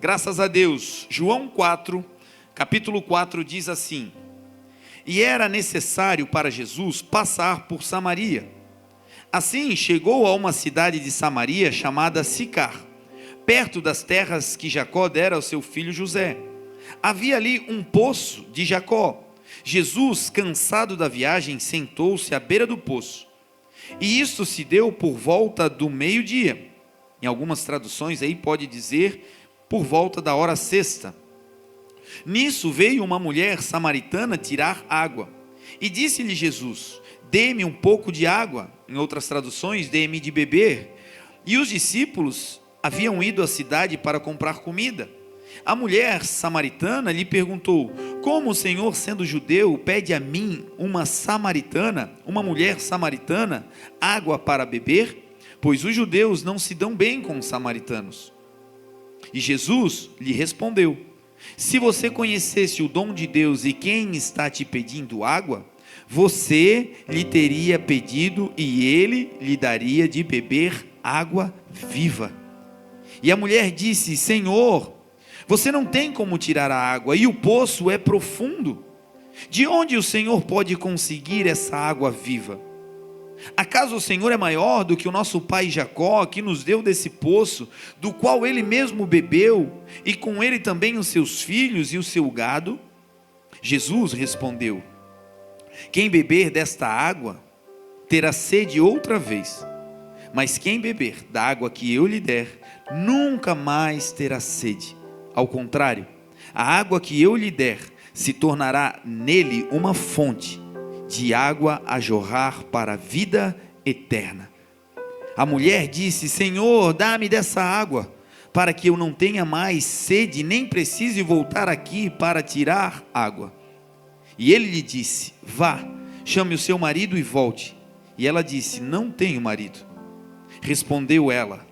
Graças a Deus. João 4, capítulo 4 diz assim: E era necessário para Jesus passar por Samaria. Assim chegou a uma cidade de Samaria chamada Sicar, perto das terras que Jacó dera ao seu filho José. Havia ali um poço de Jacó. Jesus, cansado da viagem, sentou-se à beira do poço. E isto se deu por volta do meio-dia. Em algumas traduções aí pode dizer por volta da hora sexta. Nisso veio uma mulher samaritana tirar água. E disse-lhe Jesus: Dê-me um pouco de água. Em outras traduções, dê-me de beber. E os discípulos haviam ido à cidade para comprar comida. A mulher samaritana lhe perguntou: Como o Senhor, sendo judeu, pede a mim, uma samaritana, uma mulher samaritana, água para beber? Pois os judeus não se dão bem com os samaritanos. E Jesus lhe respondeu: Se você conhecesse o dom de Deus e quem está te pedindo água, você lhe teria pedido e ele lhe daria de beber água viva. E a mulher disse: Senhor, você não tem como tirar a água e o poço é profundo. De onde o Senhor pode conseguir essa água viva? Acaso o Senhor é maior do que o nosso pai Jacó, que nos deu desse poço, do qual ele mesmo bebeu, e com ele também os seus filhos e o seu gado? Jesus respondeu: Quem beber desta água terá sede outra vez, mas quem beber da água que eu lhe der, nunca mais terá sede. Ao contrário, a água que eu lhe der se tornará nele uma fonte de água a jorrar para a vida eterna. A mulher disse: Senhor, dá-me dessa água, para que eu não tenha mais sede, nem precise voltar aqui para tirar água. E ele lhe disse: Vá, chame o seu marido e volte. E ela disse: Não tenho marido. Respondeu ela,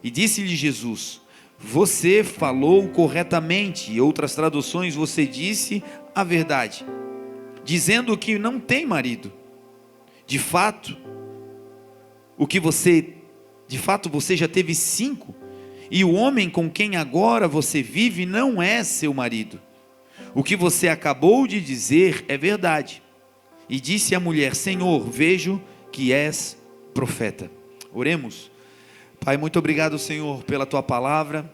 e disse-lhe Jesus: Você falou corretamente. Em outras traduções, você disse a verdade, dizendo que não tem marido. De fato, você já teve 5, e o homem com quem agora você vive não é seu marido. O que você acabou de dizer é verdade. E disse a mulher: Senhor, vejo que és profeta. Oremos. Pai, muito obrigado, Senhor, pela tua palavra.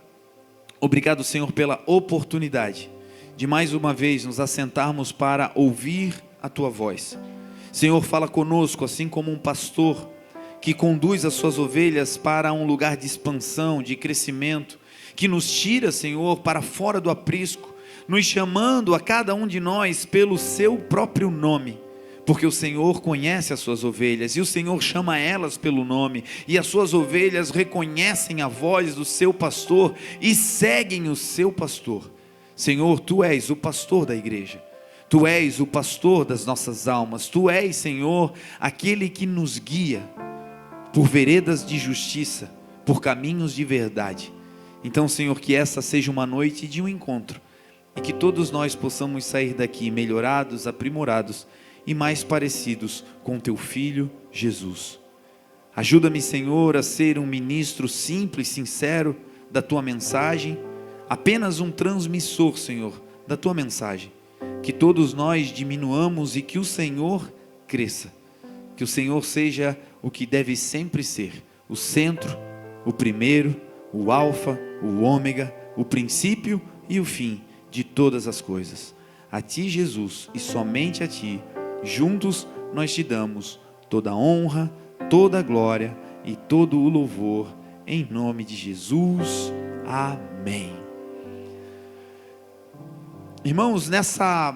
Obrigado, Senhor, pela oportunidade de mais uma vez nos assentarmos para ouvir a tua voz. Senhor, fala conosco, assim como um pastor que conduz as suas ovelhas para um lugar de expansão, de crescimento, que nos tira, Senhor, para fora do aprisco, nos chamando a cada um de nós pelo seu próprio nome, porque o Senhor conhece as suas ovelhas, e o Senhor chama elas pelo nome, e as suas ovelhas reconhecem a voz do seu pastor, e seguem o seu pastor. Senhor, Tu és o pastor da igreja, Tu és o pastor das nossas almas, Tu és, Senhor, aquele que nos guia por veredas de justiça, por caminhos de verdade. Então, Senhor, que essa seja uma noite de um encontro, e que todos nós possamos sair daqui melhorados, aprimorados e mais parecidos com Teu Filho Jesus. Ajuda-me, Senhor, a ser um ministro simples, sincero da Tua mensagem, apenas um transmissor, Senhor, da Tua mensagem. Que todos nós diminuamos e que o Senhor cresça. Que o Senhor seja o que deve sempre ser, o centro, o primeiro, o alfa, o ômega, o princípio e o fim de todas as coisas. A Ti, Jesus, e somente a Ti, juntos nós Te damos toda a honra, toda a glória e todo o louvor, em nome de Jesus. Amém. Irmãos, nessa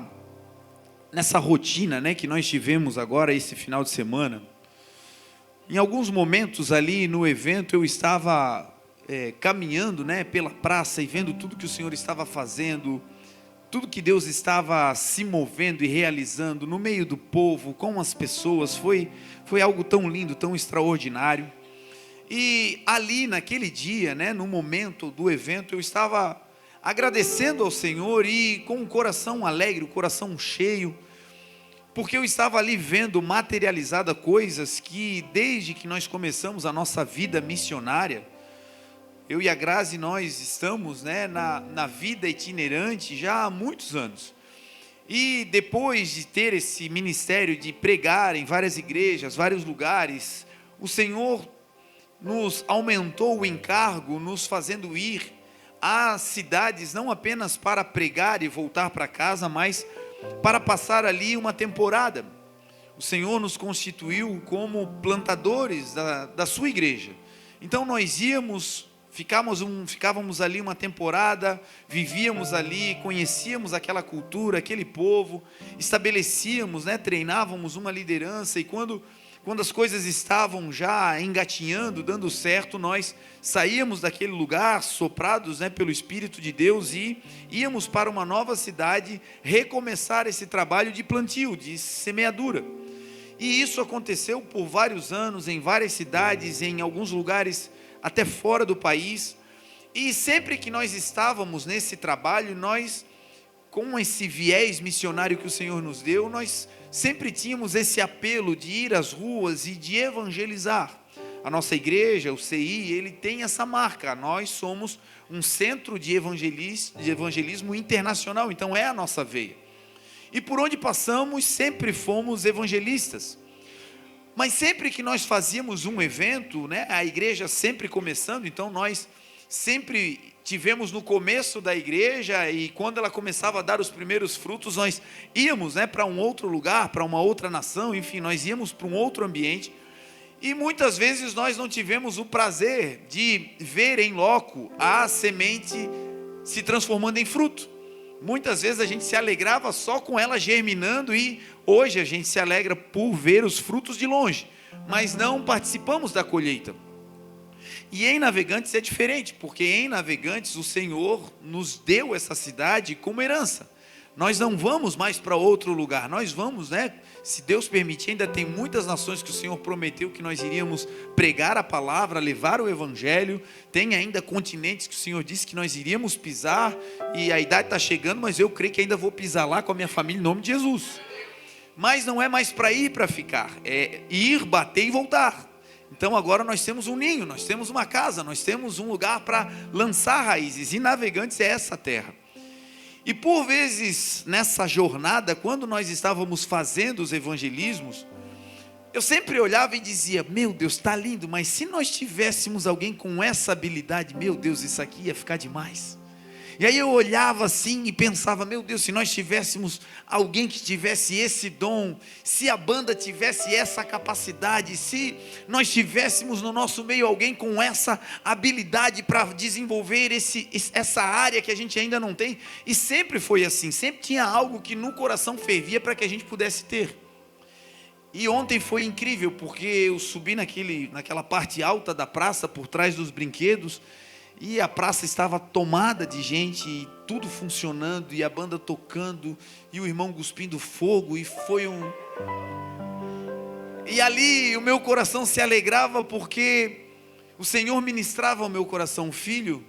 rotina, né, que nós tivemos agora esse final de semana, em alguns momentos ali no evento eu estava caminhando, né, pela praça e vendo tudo que o Senhor estava fazendo, tudo que Deus estava se movendo e realizando no meio do povo, com as pessoas. Foi algo tão lindo, tão extraordinário. E ali naquele dia, né, no momento do evento, eu estava agradecendo ao Senhor e com o coração alegre, o coração cheio, porque eu estava ali vendo materializada coisas que desde que nós começamos a nossa vida missionária, Eu e a Grazi, nós estamos, né, na vida itinerante já há muitos anos. E depois de ter esse ministério de pregar em várias igrejas, vários lugares, o Senhor nos aumentou o encargo, nos fazendo ir a cidades não apenas para pregar e voltar para casa, mas para passar ali uma temporada. O Senhor nos constituiu como plantadores da sua igreja. Então nós ficávamos ali uma temporada, vivíamos ali, conhecíamos aquela cultura, aquele povo, estabelecíamos, né, treinávamos uma liderança, e quando as coisas estavam já engatinhando, dando certo, nós saíamos daquele lugar, soprados, né, pelo Espírito de Deus, e íamos para uma nova cidade, recomeçar esse trabalho de plantio, de semeadura. E isso aconteceu por vários anos, em várias cidades, em alguns lugares até fora do país. E sempre que nós estávamos nesse trabalho, nós, com esse viés missionário que o Senhor nos deu, nós sempre tínhamos esse apelo de ir às ruas e de evangelizar. A nossa igreja, o CI, ele tem essa marca. Nós somos um centro de evangelismo internacional, então é a nossa veia. E por onde passamos, sempre fomos evangelistas. Mas sempre que nós fazíamos um evento, né, a igreja sempre começando, então nós sempre tivemos no começo da igreja, e quando ela começava a dar os primeiros frutos, nós íamos, né, para um outro lugar, para uma outra nação, enfim, nós íamos para um outro ambiente, e muitas vezes nós não tivemos o prazer de ver em loco a semente se transformando em fruto. Muitas vezes a gente se alegrava só com ela germinando, e hoje a gente se alegra por ver os frutos de longe, mas não participamos da colheita. E em Navegantes é diferente, porque em Navegantes o Senhor nos deu essa cidade como herança. Nós não vamos mais para outro lugar, nós vamos, né? Se Deus permitir, ainda tem muitas nações que o Senhor prometeu que nós iríamos pregar a palavra, levar o evangelho. Tem ainda continentes que o Senhor disse que nós iríamos pisar, e a idade está chegando, mas eu creio que ainda vou pisar lá com a minha família em nome de Jesus. Mas não é mais para ir para ficar, é ir, bater e voltar. Então agora nós temos um ninho, nós temos uma casa, nós temos um lugar para lançar raízes, e Navegantes é essa terra. E por vezes nessa jornada, quando nós estávamos fazendo os evangelismos, eu sempre olhava e dizia: meu Deus, está lindo, mas se nós tivéssemos alguém com essa habilidade, meu Deus, isso aqui ia ficar demais. E aí eu olhava assim e pensava: meu Deus, se nós tivéssemos alguém que tivesse esse dom, se a banda tivesse essa capacidade, se nós tivéssemos no nosso meio alguém com essa habilidade para desenvolver essa área que a gente ainda não tem. E sempre foi assim, sempre tinha algo que no coração fervia para que a gente pudesse ter. E ontem foi incrível, porque eu subi naquela parte alta da praça, por trás dos brinquedos, e a praça estava tomada de gente, e tudo funcionando, e a banda tocando, e o irmão cuspindo fogo, e foi E ali o meu coração se alegrava, porque o Senhor ministrava ao meu coração: filho,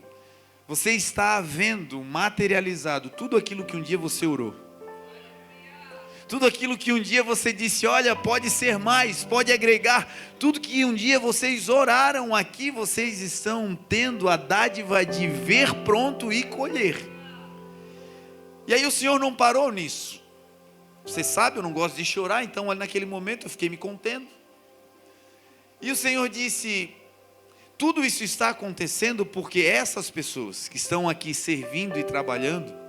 você está vendo materializado tudo aquilo que um dia você orou. Tudo aquilo que um dia você disse: olha, pode ser mais, pode agregar. Tudo que um dia vocês oraram aqui, vocês estão tendo a dádiva de ver pronto e colher. E aí o Senhor não parou nisso. Você sabe, eu não gosto de chorar, então naquele momento eu fiquei me contendo. E o Senhor disse: tudo isso está acontecendo porque essas pessoas que estão aqui servindo e trabalhando,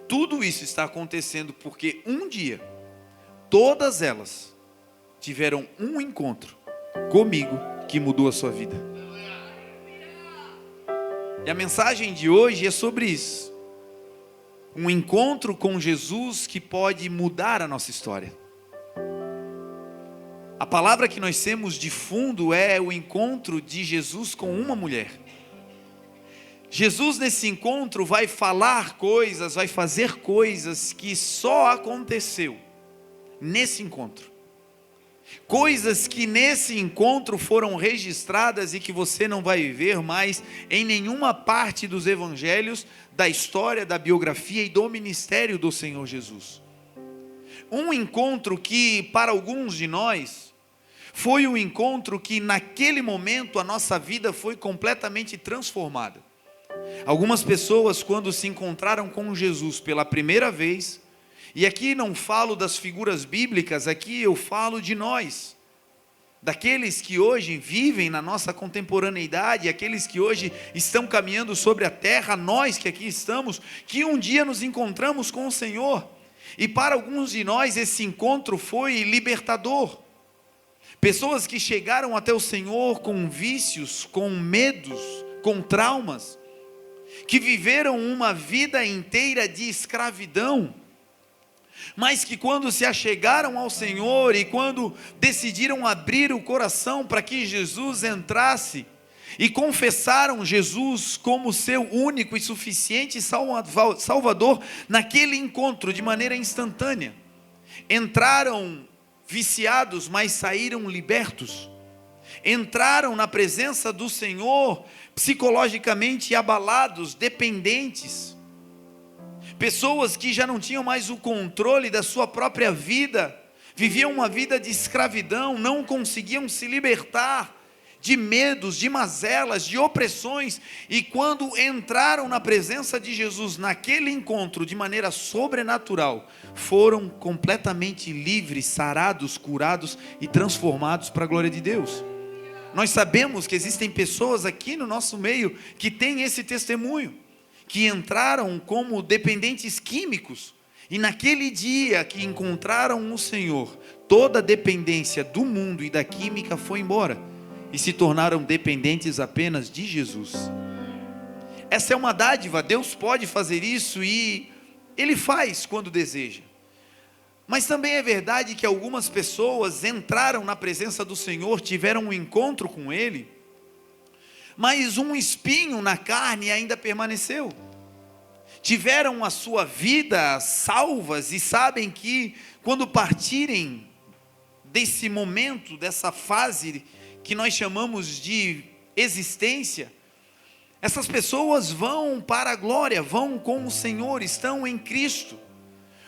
tudo isso está acontecendo porque um dia, todas elas tiveram um encontro comigo que mudou a sua vida. E a mensagem de hoje é sobre isso. Um encontro com Jesus que pode mudar a nossa história. A palavra que nós temos de fundo é o encontro de Jesus com uma mulher. Jesus nesse encontro vai falar coisas, vai fazer coisas que só aconteceu nesse encontro. Coisas que nesse encontro foram registradas e que você não vai ver mais em nenhuma parte dos evangelhos, da história, da biografia e do ministério do Senhor Jesus. Um encontro que para alguns de nós Foi um encontro que naquele momento a nossa vida foi completamente transformada. Algumas pessoas, quando se encontraram com Jesus pela primeira vez, e aqui não falo das figuras bíblicas, aqui eu falo de nós, daqueles que hoje vivem na nossa contemporaneidade, aqueles que hoje estão caminhando sobre a terra, nós que aqui estamos, que um dia nos encontramos com o Senhor, e para alguns de nós esse encontro foi libertador. Pessoas que chegaram até o Senhor com vícios, com medos, com traumas, que viveram uma vida inteira de escravidão, mas que quando se achegaram ao Senhor e quando decidiram abrir o coração para que Jesus entrasse, e confessaram Jesus como seu único e suficiente Salvador, naquele encontro de maneira instantânea, entraram viciados, mas saíram libertos, entraram na presença do Senhor psicologicamente abalados, dependentes, pessoas que já não tinham mais o controle da sua própria vida, viviam uma vida de escravidão, não conseguiam se libertar de medos, de mazelas, de opressões, e quando entraram na presença de Jesus, naquele encontro, de maneira sobrenatural, foram completamente livres, sarados, curados e transformados para a glória de Deus. Nós sabemos que existem pessoas aqui no nosso meio que têm esse testemunho, que entraram como dependentes químicos, e naquele dia que encontraram o Senhor, toda a dependência do mundo e da química foi embora, e se tornaram dependentes apenas de Jesus. Essa é uma dádiva, Deus pode fazer isso e Ele faz quando deseja. Mas também é verdade que algumas pessoas entraram na presença do Senhor, tiveram um encontro com Ele, mas um espinho na carne ainda permaneceu. Tiveram a sua vida salvas e sabem que quando partirem desse momento, dessa fase que nós chamamos de existência, essas pessoas vão para a glória, vão com o Senhor, estão em Cristo.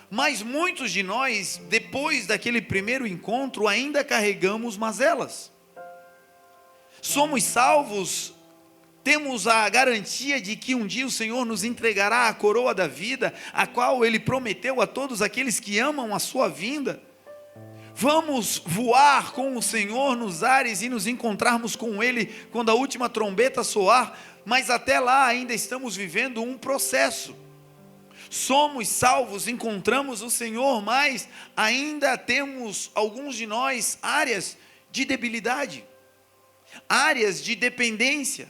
Mas muitos de nós, depois daquele primeiro encontro, ainda carregamos mazelas. Somos salvos, temos a garantia de que um dia o Senhor nos entregará a coroa da vida, a qual Ele prometeu a todos aqueles que amam a sua vinda. Vamos voar com o Senhor nos ares e nos encontrarmos com Ele quando a última trombeta soar, mas até lá ainda estamos vivendo um processo. Somos salvos, encontramos o Senhor, mas ainda temos, alguns de nós, áreas de debilidade, áreas de dependência,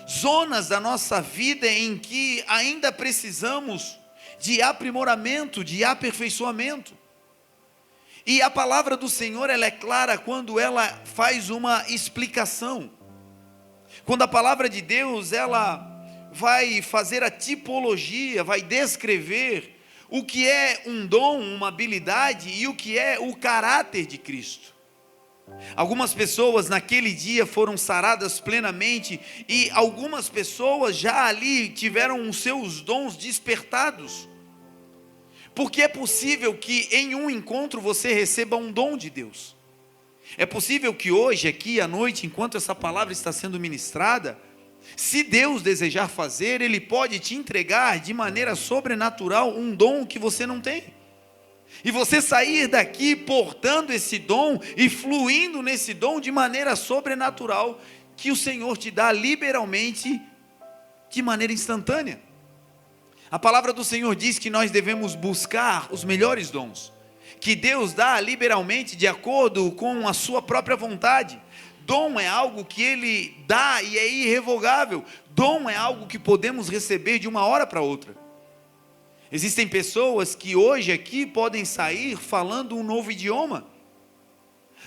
zonas da nossa vida em que ainda precisamos de aprimoramento, de aperfeiçoamento. E a palavra do Senhor, ela é clara quando ela faz uma explicação. Quando a palavra de Deus, ela vai fazer a tipologia, vai descrever o que é um dom, uma habilidade e o que é o caráter de Cristo. Algumas pessoas naquele dia foram saradas plenamente e algumas pessoas já ali tiveram os seus dons despertados. Porque é possível que em um encontro você receba um dom de Deus. É possível que hoje, aqui à noite, enquanto essa palavra está sendo ministrada, se Deus desejar fazer, Ele pode te entregar de maneira sobrenatural um dom que você não tem. E você sair daqui portando esse dom e fluindo nesse dom de maneira sobrenatural, que o Senhor te dá liberalmente, de maneira instantânea. A palavra do Senhor diz que nós devemos buscar os melhores dons, que Deus dá liberalmente de acordo com a sua própria vontade. Dom é algo que Ele dá e é irrevogável. Dom é algo que podemos receber de uma hora para outra. Existem pessoas que hoje aqui podem sair falando um novo idioma,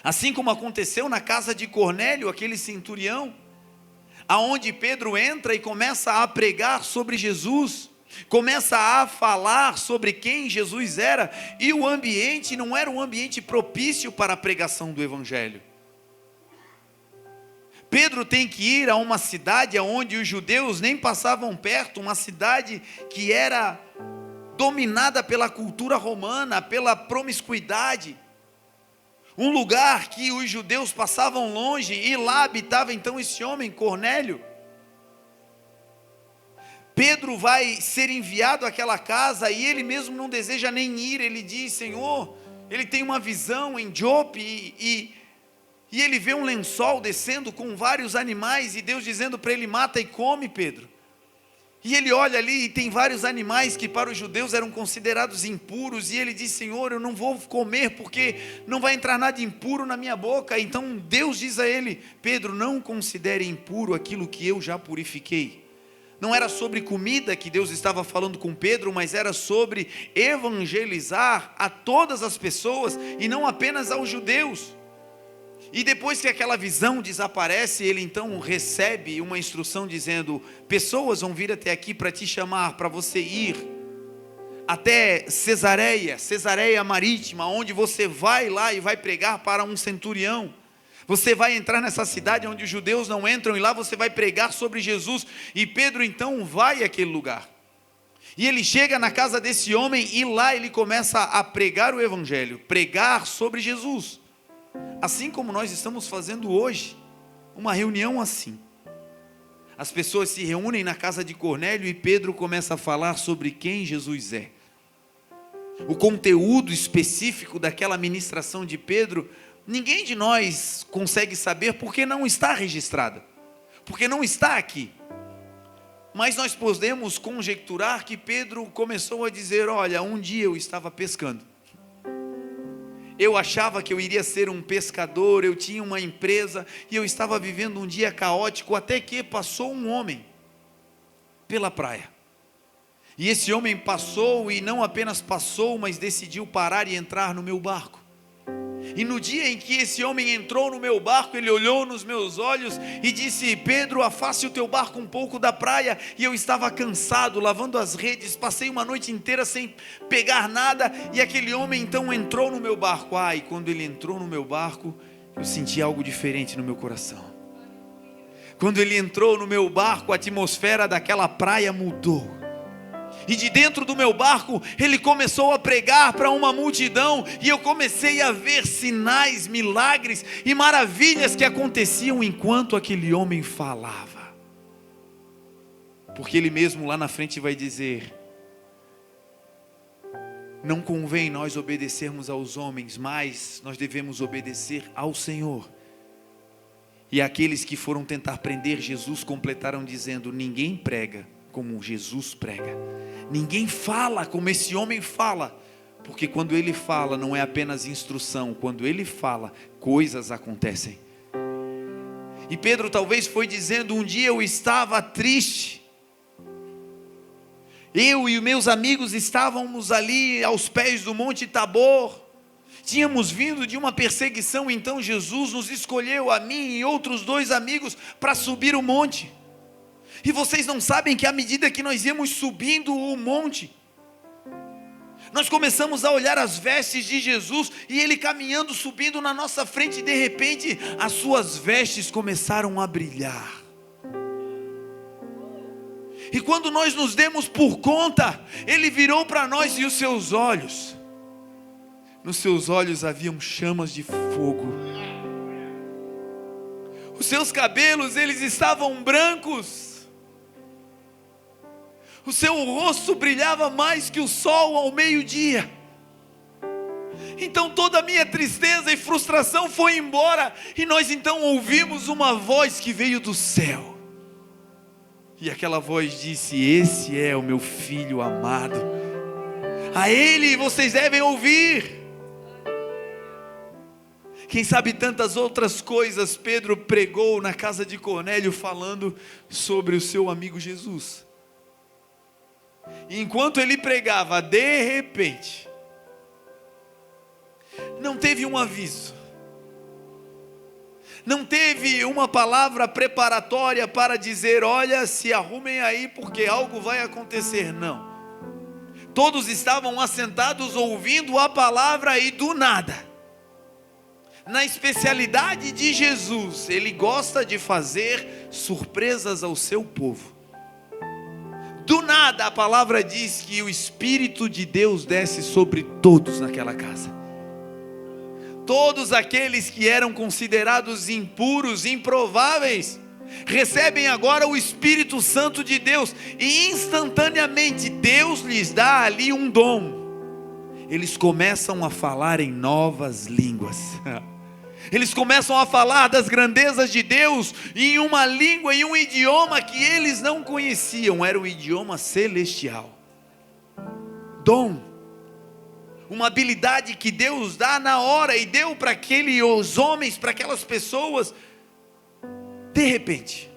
assim como aconteceu na casa de Cornélio, aquele centurião, aonde Pedro entra e começa a pregar sobre Jesus, começa a falar sobre quem Jesus era, e o ambiente não era um ambiente propício para a pregação do Evangelho. Pedro tem que ir a uma cidade onde os judeus nem passavam perto, uma cidade que era dominada pela cultura romana, pela promiscuidade, um lugar que os judeus passavam longe, e lá habitava então esse homem, Cornélio. Pedro vai ser enviado àquela casa, e ele mesmo não deseja nem ir. Ele diz: Senhor, ele tem uma visão em Jope, e ele vê um lençol descendo com vários animais, e Deus dizendo para ele: mata e come, Pedro. E ele olha ali, e tem vários animais que para os judeus eram considerados impuros, e ele diz: Senhor, eu não vou comer, porque não vai entrar nada impuro na minha boca. Então Deus diz a ele: Pedro, não considere impuro aquilo que eu já purifiquei. Não era sobre comida que Deus estava falando com Pedro, mas era sobre evangelizar a todas as pessoas, e não apenas aos judeus. E depois que aquela visão desaparece, ele então recebe uma instrução dizendo: pessoas vão vir até aqui para te chamar, para você ir até Cesareia Marítima, onde você vai lá e vai pregar para um centurião. Você vai entrar nessa cidade onde os judeus não entram, e lá você vai pregar sobre Jesus. E Pedro então vai àquele lugar, e ele chega na casa desse homem, e lá ele começa a pregar o evangelho, pregar sobre Jesus. Assim como nós estamos fazendo hoje, uma reunião assim. As pessoas se reúnem na casa de Cornélio, e Pedro começa a falar sobre quem Jesus é. O conteúdo específico daquela ministração de Pedro, ninguém de nós consegue saber, porque não está registrada, porque não está aqui. Mas nós podemos conjecturar que Pedro começou a dizer: olha, um dia eu estava pescando. Eu achava que eu iria ser um pescador, eu tinha uma empresa, e eu estava vivendo um dia caótico, até que passou um homem pela praia. E esse homem passou, e não apenas passou, mas decidiu parar e entrar no meu barco. E no dia em que esse homem entrou no meu barco, ele olhou nos meus olhos e disse: Pedro, afaste o teu barco um pouco da praia. E eu estava cansado, lavando as redes, passei uma noite inteira sem pegar nada, e aquele homem então entrou no meu barco. E quando ele entrou no meu barco, eu senti algo diferente no meu coração. Quando ele entrou no meu barco, a atmosfera daquela praia mudou. E de dentro do meu barco, ele começou a pregar para uma multidão, e eu comecei a ver sinais, milagres e maravilhas que aconteciam enquanto aquele homem falava. Porque ele mesmo lá na frente vai dizer: não convém nós obedecermos aos homens, mas nós devemos obedecer ao Senhor. E aqueles que foram tentar prender Jesus completaram dizendo: ninguém prega como Jesus prega, ninguém fala como esse homem fala, porque quando ele fala não é apenas instrução, quando ele fala, coisas acontecem. E Pedro talvez foi dizendo: um dia eu estava triste, eu e meus amigos estávamos ali aos pés do Monte Tabor, tínhamos vindo de uma perseguição, então Jesus nos escolheu, a mim e outros 2 amigos, para subir o monte. E vocês não sabem que à medida que nós íamos subindo o monte, nós começamos a olhar as vestes de Jesus, e ele caminhando, subindo na nossa frente, e de repente as suas vestes começaram a brilhar. E quando nós nos demos por conta, ele virou para nós, e os seus olhos, nos seus olhos haviam chamas de fogo. Os seus cabelos, eles estavam brancos. O seu rosto brilhava mais que o sol ao meio-dia. Então toda a minha tristeza e frustração foi embora, e nós então ouvimos uma voz que veio do céu. E aquela voz disse: esse é o meu filho amado, a ele vocês devem ouvir. Quem sabe tantas outras coisas Pedro pregou na casa de Cornélio, falando sobre o seu amigo Jesus. E enquanto ele pregava, de repente, não teve um aviso, não teve uma palavra preparatória para dizer: olha, se arrumem aí porque algo vai acontecer. Não, todos estavam assentados ouvindo a palavra, e do nada, na especialidade de Jesus, ele gosta de fazer surpresas ao seu povo. Do nada a palavra diz que o Espírito de Deus desce sobre todos naquela casa. Todos aqueles que eram considerados impuros, improváveis, recebem agora o Espírito Santo de Deus, e instantaneamente Deus lhes dá ali um dom. Eles começam a falar em novas línguas. Eles começam a falar das grandezas de Deus em uma língua, em um idioma que eles não conheciam, era o idioma celestial. Dom, uma habilidade que Deus dá na hora, e deu para aqueles homens, para aquelas pessoas, de repente.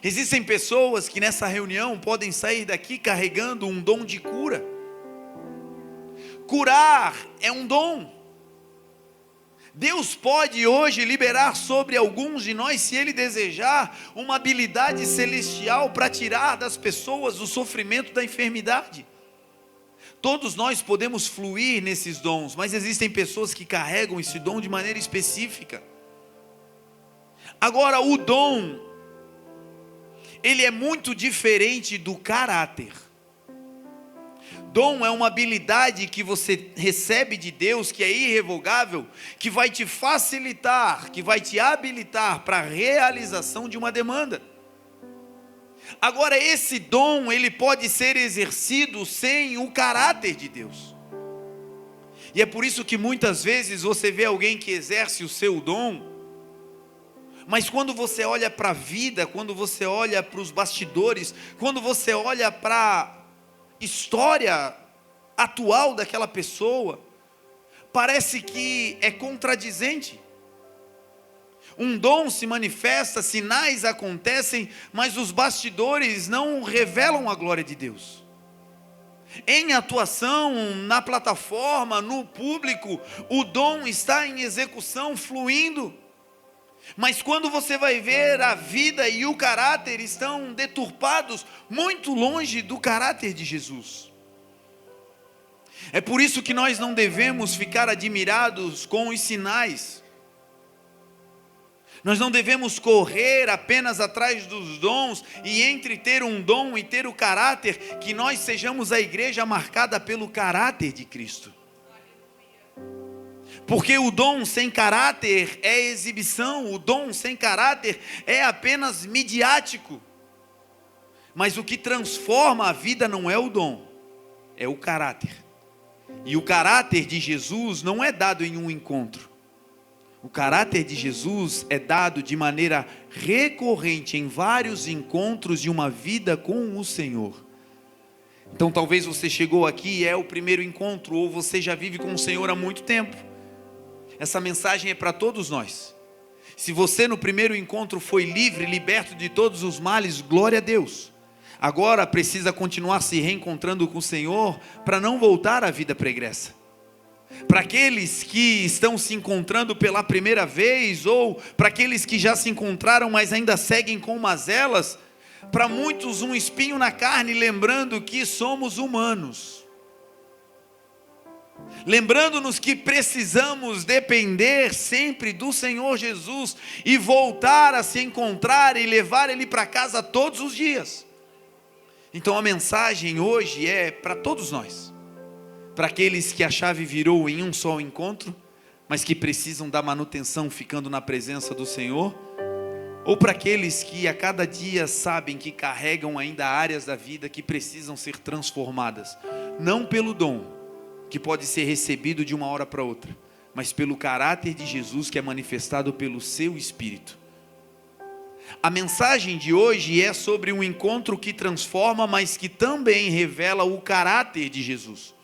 Existem pessoas que nessa reunião podem sair daqui carregando um dom de cura. Curar é um dom. Deus pode hoje liberar sobre alguns de nós, se Ele desejar, uma habilidade celestial para tirar das pessoas o sofrimento da enfermidade. Todos nós podemos fluir nesses dons, mas existem pessoas que carregam esse dom de maneira específica. Agora, o dom, ele é muito diferente do caráter. Dom é uma habilidade que você recebe de Deus, que é irrevogável, que vai te facilitar, que vai te habilitar para a realização de uma demanda. Agora, esse dom, ele pode ser exercido sem o caráter de Deus. E é por isso que muitas vezes você vê alguém que exerce o seu dom, mas quando você olha para a vida, quando você olha para os bastidores, quando você olha para história atual daquela pessoa, parece que é contradizente. Um dom se manifesta, sinais acontecem, mas os bastidores não revelam a glória de Deus. Em atuação, na plataforma, no público, o dom está em execução, fluindo. Mas quando você vai ver, a vida e o caráter estão deturpados, muito longe do caráter de Jesus. É por isso que nós não devemos ficar admirados com os sinais. Nós não devemos correr apenas atrás dos dons, e entre ter um dom e ter o caráter, que nós sejamos a igreja marcada pelo caráter de Cristo. Porque o dom sem caráter é exibição, o dom sem caráter é apenas midiático. Mas o que transforma a vida não é o dom, é o caráter. E o caráter de Jesus não é dado em um encontro. O caráter de Jesus é dado de maneira recorrente em vários encontros de uma vida com o Senhor. Então talvez você chegou aqui e é o primeiro encontro, ou você já vive com o Senhor há muito tempo. Essa mensagem é para todos nós. Se você no primeiro encontro foi livre, liberto de todos os males, glória a Deus. Agora precisa continuar se reencontrando com o Senhor para não voltar à vida pregressa. Para aqueles que estão se encontrando pela primeira vez, ou para aqueles que já se encontraram, mas ainda seguem com mazelas, para muitos um espinho na carne, lembrando que somos humanos. Lembrando-nos que precisamos depender sempre do Senhor Jesus, e voltar a se encontrar e levar Ele para casa todos os dias. Então a mensagem hoje é para todos nós. Para aqueles que a chave virou em um só encontro, mas que precisam da manutenção ficando na presença do Senhor, ou para aqueles que a cada dia sabem que carregam ainda áreas da vida que precisam ser transformadas, não pelo dom, que pode ser recebido de uma hora para outra, mas pelo caráter de Jesus que é manifestado pelo seu Espírito. A mensagem de hoje é sobre um encontro que transforma, mas que também revela o caráter de Jesus.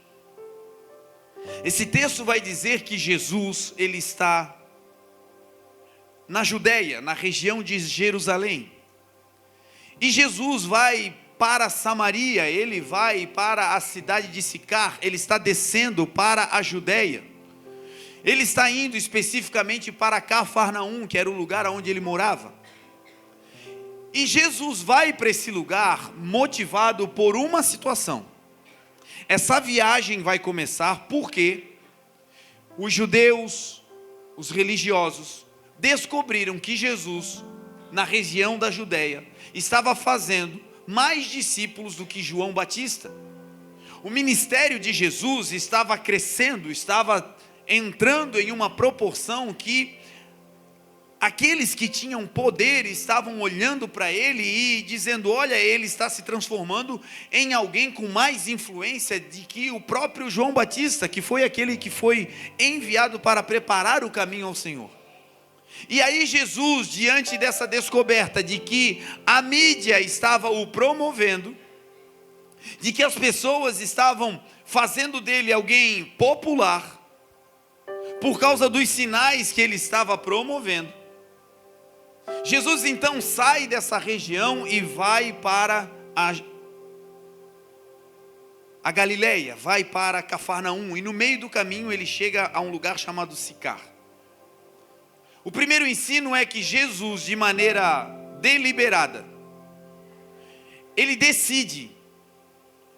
Esse texto vai dizer que Jesus, ele está na Judeia, na região de Jerusalém. E Jesus vai para Samaria, ele vai para a cidade de Sicar, ele está descendo para a Judeia. Ele está indo especificamente para Cafarnaum, que era o lugar onde ele morava. E Jesus vai para esse lugar motivado por uma situação. Essa viagem vai começar porque os judeus, os religiosos, descobriram que Jesus, na região da Judeia, estava fazendo mais discípulos do que João Batista. O ministério de Jesus estava crescendo, estava entrando em uma proporção que aqueles que tinham poder estavam olhando para ele e dizendo: olha, ele está se transformando em alguém com mais influência de que o próprio João Batista, que foi aquele que foi enviado para preparar o caminho ao Senhor. E aí Jesus, diante dessa descoberta de que a mídia estava o promovendo, de que as pessoas estavam fazendo dele alguém popular, por causa dos sinais que ele estava promovendo, Jesus então sai dessa região e vai para a Galileia, vai para Cafarnaum, e no meio do caminho ele chega a um lugar chamado Sicar. O primeiro ensino é que Jesus, de maneira deliberada, ele decide,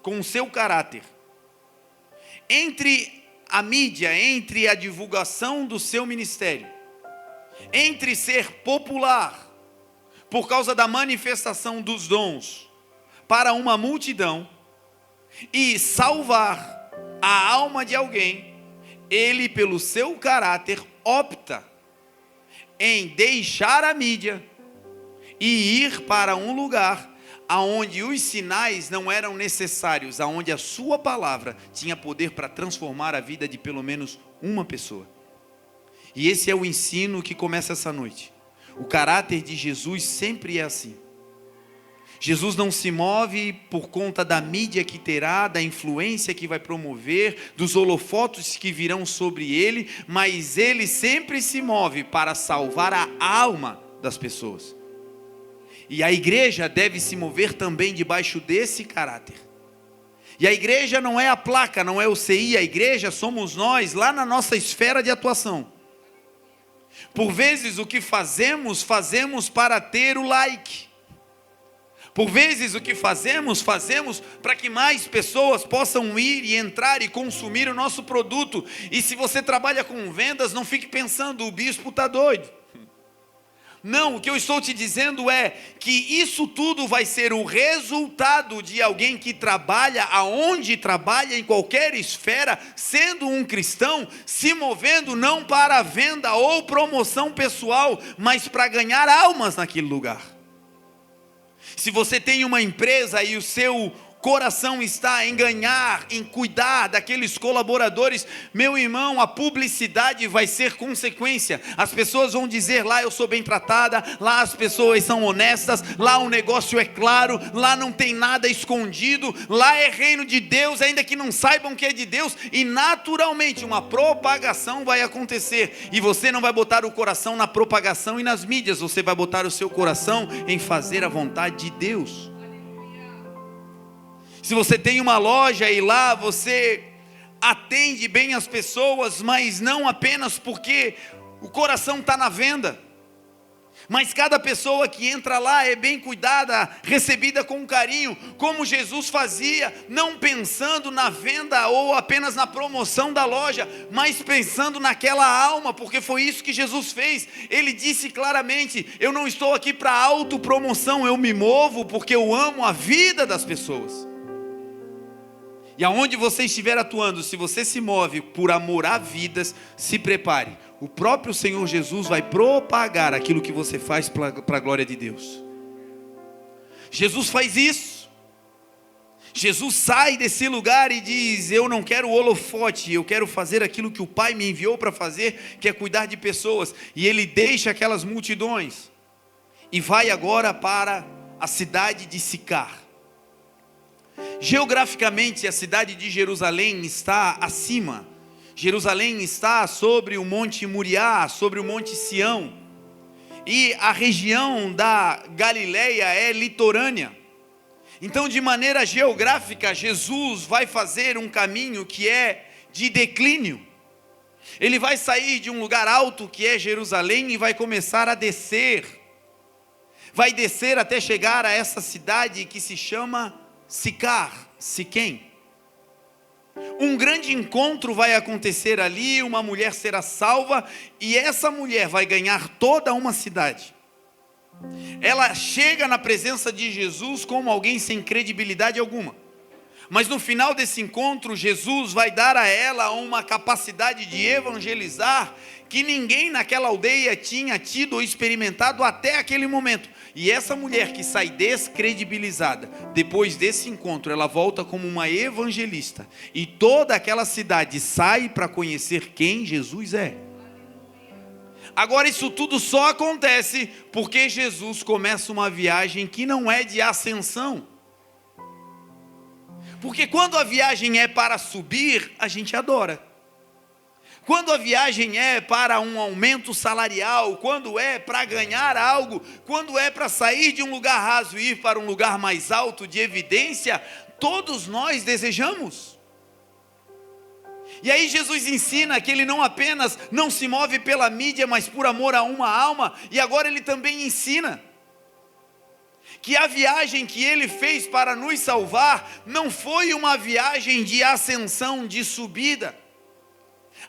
com o seu caráter, entre a mídia, entre a divulgação do seu ministério, entre ser popular, por causa da manifestação dos dons, para uma multidão, e salvar a alma de alguém, ele, pelo seu caráter, opta em deixar a mídia e ir para um lugar aonde os sinais não eram necessários, aonde a sua palavra tinha poder para transformar a vida de pelo menos uma pessoa. E esse é o ensino que começa essa noite. O caráter de Jesus sempre é assim. Jesus não se move por conta da mídia que terá, da influência que vai promover, dos holofotes que virão sobre ele, mas ele sempre se move para salvar a alma das pessoas. E a igreja deve se mover também debaixo desse caráter. E a igreja não é a placa, não é o CI, a igreja somos nós, lá na nossa esfera de atuação. Por vezes o que fazemos para ter o like. Por vezes o que fazemos para que mais pessoas possam ir e entrar e consumir o nosso produto. E se você trabalha com vendas, não fique pensando: o bispo está doido. Não, o que eu estou te dizendo é que isso tudo vai ser o resultado de alguém que trabalha aonde trabalha, em qualquer esfera, sendo um cristão, se movendo não para a venda ou promoção pessoal, mas para ganhar almas naquele lugar. Se você tem uma empresa e o seu coração está em ganhar, em cuidar daqueles colaboradores, meu irmão, a publicidade vai ser consequência. As pessoas vão dizer: lá eu sou bem tratada, lá as pessoas são honestas, lá o negócio é claro, lá não tem nada escondido, lá é reino de Deus, ainda que não saibam que é de Deus, e naturalmente uma propagação vai acontecer, e você não vai botar o coração na propagação e nas mídias, você vai botar o seu coração em fazer a vontade de Deus. Se você tem uma loja e lá você atende bem as pessoas, mas não apenas porque o coração está na venda, mas cada pessoa que entra lá é bem cuidada, recebida com carinho, como Jesus fazia, não pensando na venda ou apenas na promoção da loja, mas pensando naquela alma, porque foi isso que Jesus fez. Ele disse claramente: eu não estou aqui para autopromoção, eu me movo porque eu amo a vida das pessoas. E aonde você estiver atuando, se você se move por amor a vidas, se prepare. O próprio Senhor Jesus vai propagar aquilo que você faz para a glória de Deus. Jesus faz isso. Jesus sai desse lugar e diz: eu não quero holofote, eu quero fazer aquilo que o Pai me enviou para fazer, que é cuidar de pessoas. E ele deixa aquelas multidões e vai agora para a cidade de Sicar. Geograficamente, a cidade de Jerusalém está acima. Jerusalém está sobre o Monte Moriá, sobre o Monte Sião. E a região da Galileia é litorânea. Então, de maneira geográfica, Jesus vai fazer um caminho que é de declínio. Ele vai sair de um lugar alto que é Jerusalém e vai começar a descer. Vai descer até chegar a essa cidade que se chama Sicar, Siquém. Um grande encontro vai acontecer ali, uma mulher será salva, e essa mulher vai ganhar toda uma cidade. Ela chega na presença de Jesus como alguém sem credibilidade alguma, Mas no final desse encontro, Jesus vai dar a ela uma capacidade de evangelizar que ninguém naquela aldeia tinha tido ou experimentado até aquele momento. E essa mulher que sai descredibilizada, depois desse encontro, ela volta como uma evangelista. E toda aquela cidade sai para conhecer quem Jesus é. Agora isso tudo só acontece porque Jesus começa uma viagem que não é de ascensão. Porque quando a viagem é para subir, a gente adora. Quando a viagem é para um aumento salarial, quando é para ganhar algo, quando é para sair de um lugar raso e ir para um lugar mais alto de evidência, todos nós desejamos. E aí Jesus ensina que ele não apenas não se move pela mídia, mas por amor a uma alma, e agora ele também ensina que a viagem que ele fez para nos salvar não foi uma viagem de ascensão, de subida.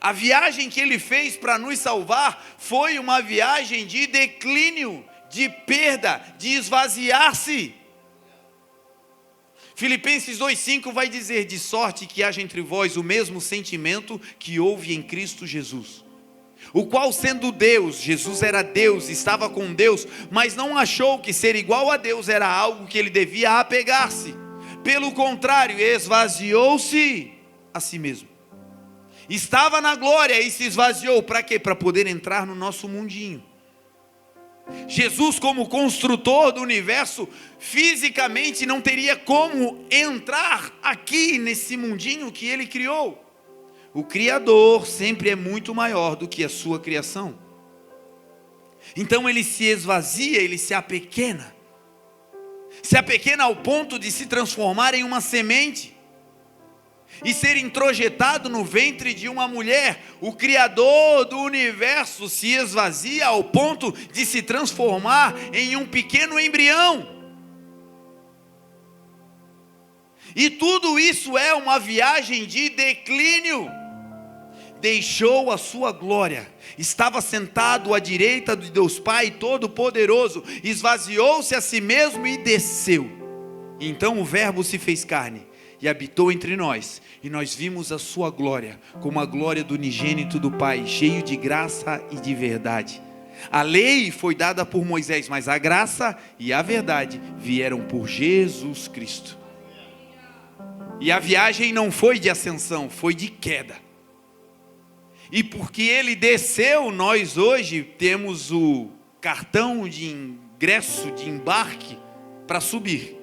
A viagem que ele fez para nos salvar foi uma viagem de declínio, de perda, de esvaziar-se. Filipenses 2,5 vai dizer: de sorte que haja entre vós o mesmo sentimento que houve em Cristo Jesus, o qual, sendo Deus, Jesus era Deus, estava com Deus, mas não achou que ser igual a Deus era algo que ele devia apegar-se. Pelo contrário, esvaziou-se a si mesmo. Estava na glória e se esvaziou. Para quê? Para poder entrar no nosso mundinho. Jesus, como construtor do universo, fisicamente não teria como entrar aqui nesse mundinho que ele criou. O Criador sempre é muito maior do que a sua criação. Então ele se esvazia, ele se apequena. Se apequena ao ponto de se transformar em uma semente e ser introjetado no ventre de uma mulher. O Criador do universo se esvazia ao ponto de se transformar em um pequeno embrião. E tudo isso é uma viagem de declínio. Deixou a sua glória, estava sentado à direita de Deus Pai Todo-Poderoso, esvaziou-se a si mesmo e desceu. Então o Verbo se fez carne e habitou entre nós, e nós vimos a sua glória, como a glória do unigênito do Pai, cheio de graça e de verdade. A lei foi dada por Moisés, mas a graça e a verdade vieram por Jesus Cristo. E a viagem não foi de ascensão, foi de queda. E porque ele desceu, nós hoje temos o cartão de ingresso, de embarque, para subir.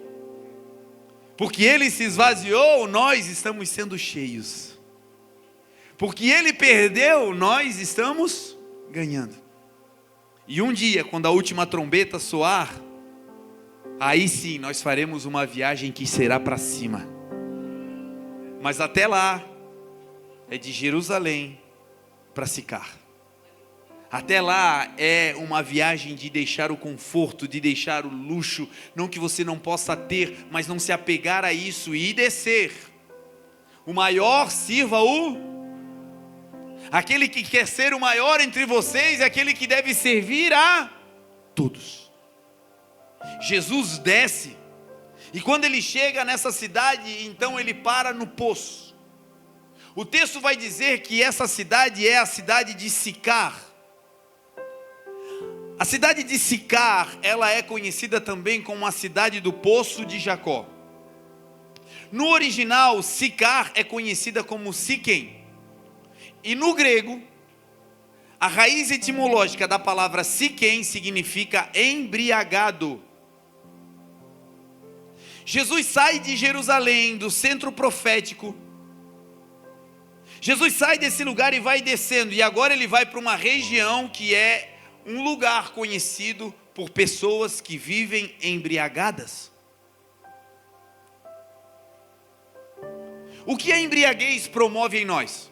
Porque ele se esvaziou, nós estamos sendo cheios. Porque ele perdeu, nós estamos ganhando. E um dia, quando a última trombeta soar, aí sim nós faremos uma viagem que será para cima. Mas até lá, é de Jerusalém para Sicar. Até lá é uma viagem de deixar o conforto, de deixar o luxo, não que você não possa ter, mas não se apegar a isso e descer. O maior sirva aquele que quer ser o maior entre vocês é aquele que deve servir a todos. Jesus desce, e quando ele chega nessa cidade, então ele para no poço. O texto vai dizer que essa cidade é a cidade de Sicar. A cidade de Sicar, ela é conhecida também como a cidade do poço de Jacó. No original, Sicar é conhecida como Siquém. E no grego, a raiz etimológica da palavra Siquém significa embriagado. Jesus sai de Jerusalém, do centro profético. Jesus sai desse lugar e vai descendo, e agora ele vai para uma região que é um lugar conhecido por pessoas que vivem embriagadas. O que a embriaguez promove em nós?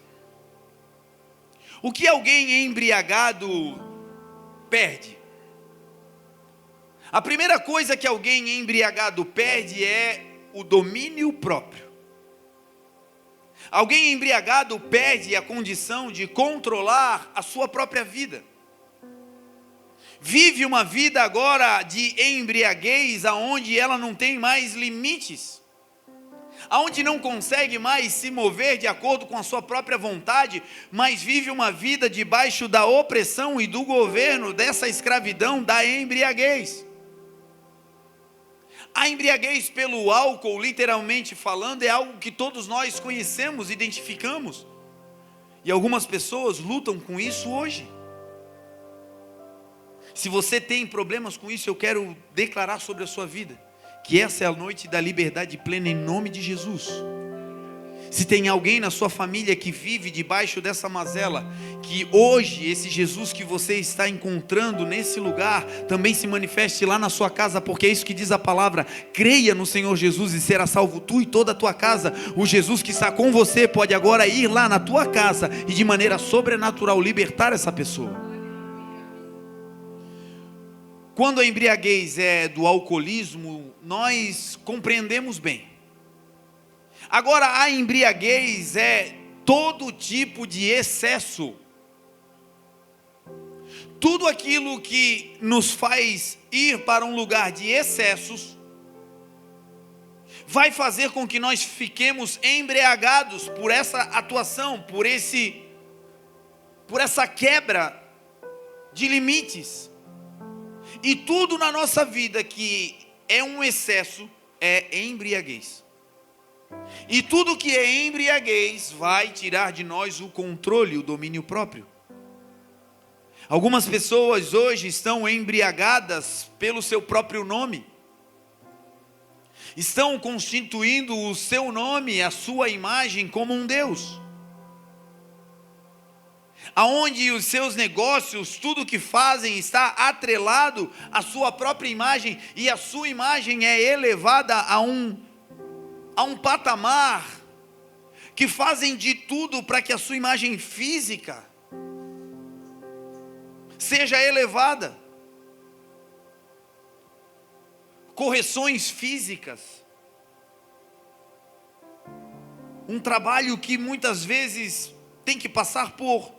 O que alguém embriagado perde? A primeira coisa que alguém embriagado perde é o domínio próprio. Alguém embriagado perde a condição de controlar a sua própria vida. Vive uma vida agora de embriaguez, aonde ela não tem mais limites. aonde não consegue mais se mover de acordo com a sua própria vontade, mas vive uma vida debaixo da opressão e do governo dessa escravidão da embriaguez. A embriaguez pelo álcool, literalmente falando, é algo que todos nós conhecemos, identificamos, e algumas pessoas lutam com isso hoje. Se você tem problemas com isso, eu quero declarar sobre a sua vida que essa é a noite da liberdade plena em nome de Jesus. Se tem alguém na sua família que vive debaixo dessa mazela, que hoje esse Jesus que você está encontrando nesse lugar também se manifeste lá na sua casa, porque é isso que diz a palavra: creia no Senhor Jesus e será salvo tu e toda a tua casa. O Jesus que está com você pode agora ir lá na tua casa e de maneira sobrenatural libertar essa pessoa. Quando a embriaguez é do alcoolismo, nós compreendemos bem. Agora, a embriaguez é todo tipo de excesso. Tudo aquilo que nos faz ir para um lugar de excessos, vai fazer com que nós fiquemos embriagados por essa atuação, por essa quebra de limites. E tudo na nossa vida que é um excesso é embriaguez. E tudo que é embriaguez vai tirar de nós o controle, o domínio próprio. Algumas pessoas hoje estão embriagadas pelo seu próprio nome. Estão constituindo o seu nome, a sua imagem como um Deus. Aonde os seus negócios, tudo que fazem está atrelado à sua própria imagem, e a sua imagem é elevada a um patamar que fazem de tudo para que a sua imagem física seja elevada. Correções físicas, um trabalho que muitas vezes tem que passar por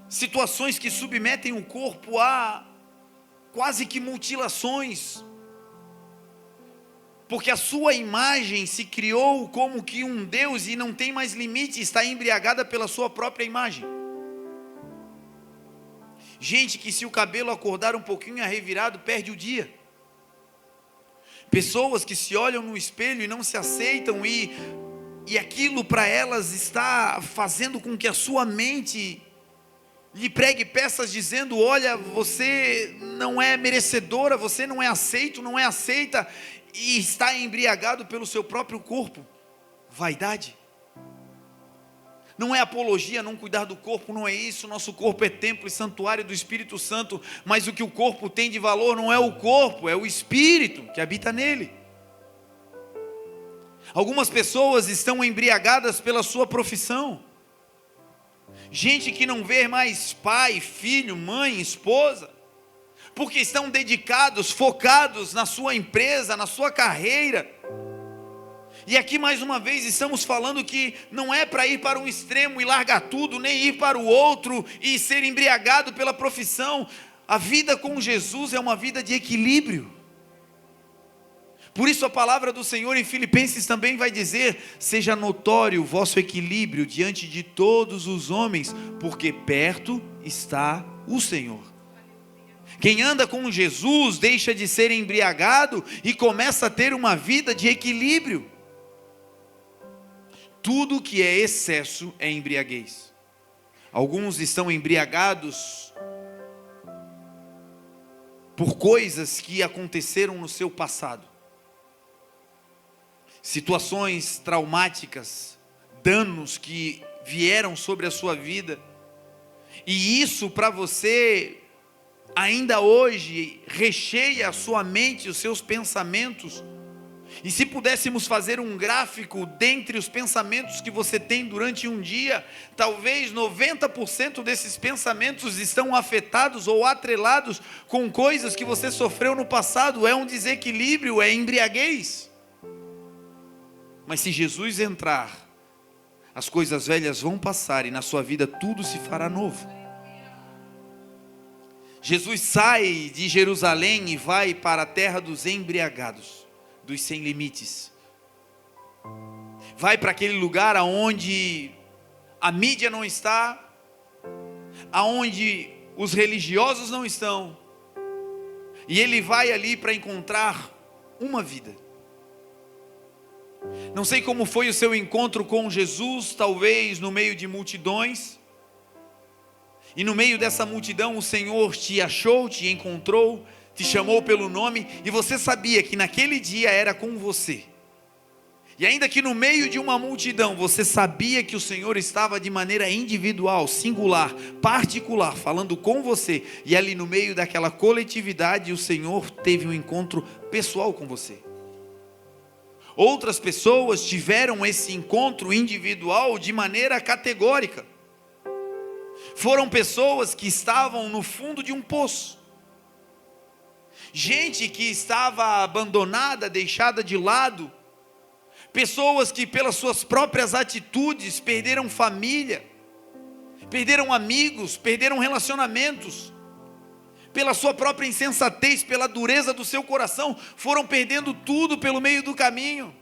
situações que submetem o corpo a quase que mutilações, porque a sua imagem se criou como que um Deus e não tem mais limite, está embriagada pela sua própria imagem. Gente que se o cabelo acordar um pouquinho arrevirado, perde o dia. Pessoas que se olham no espelho e não se aceitam, e aquilo para elas está fazendo com que a sua mente lhe pregue peças dizendo: olha, você não é merecedora, você não é aceito, não é aceita, e está embriagado pelo seu próprio corpo. Vaidade. Não é apologia não cuidar do corpo, não é isso. Nosso corpo é templo e santuário do Espírito Santo, mas o que o corpo tem de valor não é o corpo, é o Espírito que habita nele. Algumas pessoas estão embriagadas pela sua profissão. Gente que não vê mais pai, filho, mãe, esposa, porque estão dedicados, focados na sua empresa, na sua carreira. E aqui mais uma vez estamos falando que não é para ir para um extremo e largar tudo, nem ir para o outro e ser embriagado pela profissão. A vida com Jesus é uma vida de equilíbrio. Por isso a palavra do Senhor em Filipenses também vai dizer: seja notório o vosso equilíbrio diante de todos os homens, porque perto está o Senhor. Quem anda com Jesus deixa de ser embriagado e começa a ter uma vida de equilíbrio. Tudo que é excesso é embriaguez. Alguns estão embriagados por coisas que aconteceram no seu passado. Situações traumáticas, danos que vieram sobre a sua vida, e isso para você, ainda hoje, recheia a sua mente, os seus pensamentos. E se pudéssemos fazer um gráfico dentre os pensamentos que você tem durante um dia, talvez 90% desses pensamentos estão afetados ou atrelados com coisas que você sofreu no passado. É um desequilíbrio, é embriaguez. Mas se Jesus entrar, as coisas velhas vão passar e na sua vida tudo se fará novo. Jesus sai de Jerusalém e vai para a terra dos embriagados, dos sem limites. vai para aquele lugar aonde a mídia não está, aonde os religiosos não estão, e ele vai ali para encontrar uma vida. Não sei como foi o seu encontro com Jesus, talvez no meio de multidões, e no meio dessa multidão o Senhor te achou, te encontrou, te chamou pelo nome, e você sabia que naquele dia era com você. E ainda que no meio de uma multidão, você sabia que o Senhor estava de maneira individual, singular, particular, falando com você. E ali no meio daquela coletividade, o Senhor teve um encontro pessoal com você. Outras pessoas tiveram esse encontro individual de maneira categórica. Foram pessoas que estavam no fundo de um poço. Gente que estava abandonada, deixada de lado. Pessoas que pelas suas próprias atitudes perderam família, perderam amigos, perderam relacionamentos, pela sua própria insensatez, pela dureza do seu coração, foram perdendo tudo pelo meio do caminho.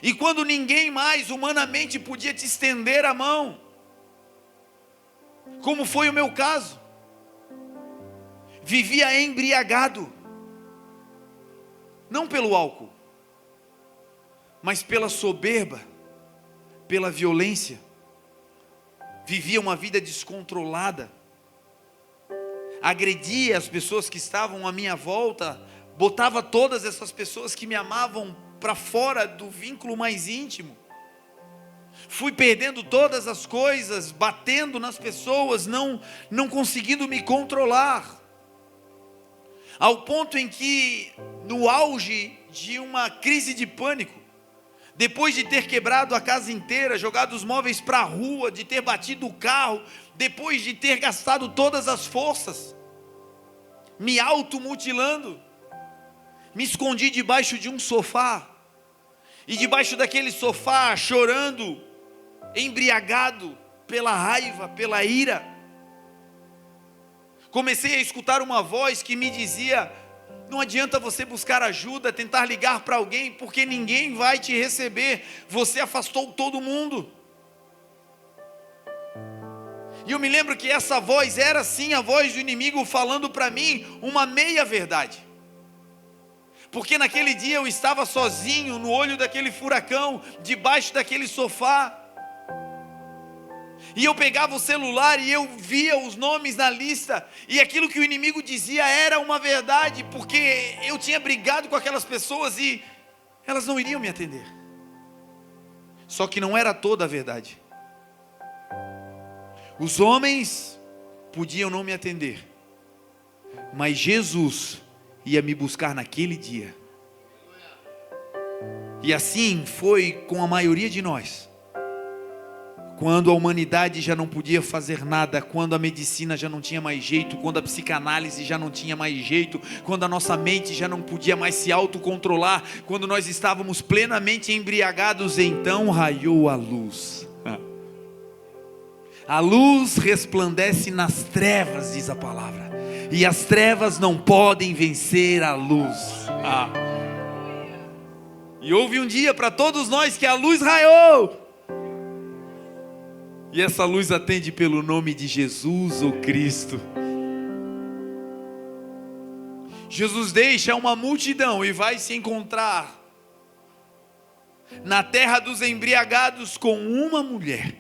E quando ninguém mais humanamente podia te estender a mão, como foi o meu caso, vivia embriagado, não pelo álcool, mas pela soberba, pela violência, vivia uma vida descontrolada, agredia as pessoas que estavam à minha volta, botava todas essas pessoas que me amavam para fora do vínculo mais íntimo, fui perdendo todas as coisas, batendo nas pessoas, não conseguindo me controlar, ao ponto em que, no auge de uma crise de pânico, depois de ter quebrado a casa inteira, jogado os móveis para a rua, de ter batido o carro, depois de ter gastado todas as forças, me automutilando, me escondi debaixo de um sofá, e debaixo daquele sofá, chorando, embriagado pela raiva, pela ira, comecei a escutar uma voz que me dizia: não adianta você buscar ajuda, tentar ligar para alguém, porque ninguém vai te receber, você afastou todo mundo. E eu me lembro que essa voz era sim a voz do inimigo falando para mim uma meia verdade, porque naquele dia eu estava sozinho, no olho daquele furacão, debaixo daquele sofá, e eu pegava o celular e eu via os nomes na lista, e aquilo que o inimigo dizia era uma verdade, porque eu tinha brigado com aquelas pessoas e elas não iriam me atender. Só que não era toda a verdade. Os homens podiam não me atender, mas Jesus ia me buscar naquele dia. E assim foi com a maioria de nós. Quando a humanidade já não podia fazer nada, quando a medicina já não tinha mais jeito, quando a psicanálise já não tinha mais jeito, quando a nossa mente já não podia mais se autocontrolar, quando nós estávamos plenamente embriagados, então raiou a luz. A luz resplandece nas trevas, diz a palavra, e as trevas não podem vencer a luz. E houve um dia para todos nós que a luz raiou. E essa luz atende pelo nome de Jesus, o Cristo. Jesus deixa uma multidão e vai se encontrar na terra dos embriagados com uma mulher.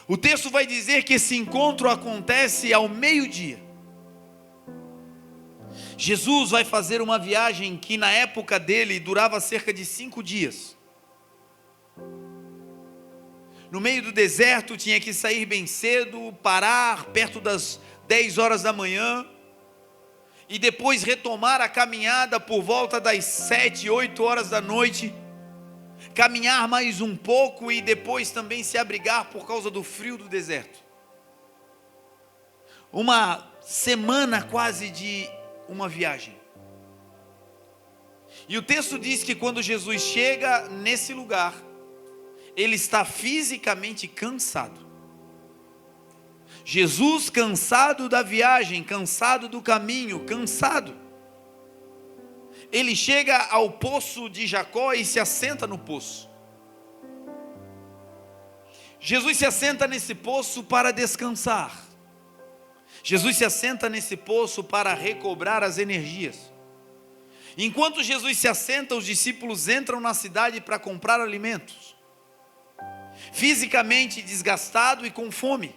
O texto vai dizer que esse encontro acontece ao meio-dia. Jesus vai fazer uma viagem que na época dele durava cerca de 5 dias. No meio do deserto, tinha que sair bem cedo, parar perto das 10 horas da manhã, e depois retomar a caminhada por volta das 7, 8 horas da noite, caminhar mais um pouco e depois também se abrigar por causa do frio do deserto. Uma semana quase de uma viagem. E o texto diz que quando Jesus chega nesse lugar, ele está fisicamente cansado. Jesus cansado da viagem, cansado do caminho, cansado. ele chega ao poço de Jacó e se assenta no poço. Jesus se assenta nesse poço para descansar. Jesus se assenta nesse poço para recobrar as energias. Enquanto Jesus se assenta, os discípulos entram na cidade para comprar alimentos, fisicamente desgastado e com fome.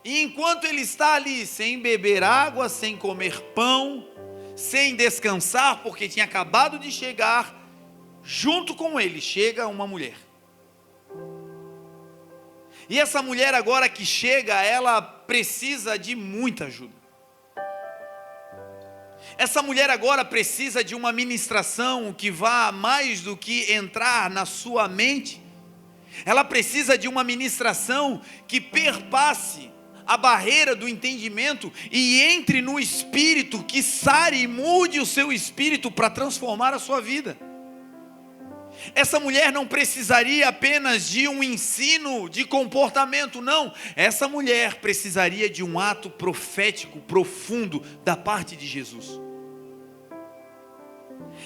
E enquanto ele está ali, sem beber água, sem comer pão, sem descansar, porque tinha acabado de chegar, junto com ele chega uma mulher. E essa mulher agora que chega, ela precisa de muita ajuda. Essa mulher agora precisa de uma ministração que vá mais do que entrar na sua mente. Ela precisa de uma ministração que perpasse a barreira do entendimento e entre no espírito, que sare e mude o seu espírito para transformar a sua vida. Essa mulher não precisaria apenas de um ensino de comportamento, não. Essa mulher precisaria de um ato profético profundo da parte de Jesus.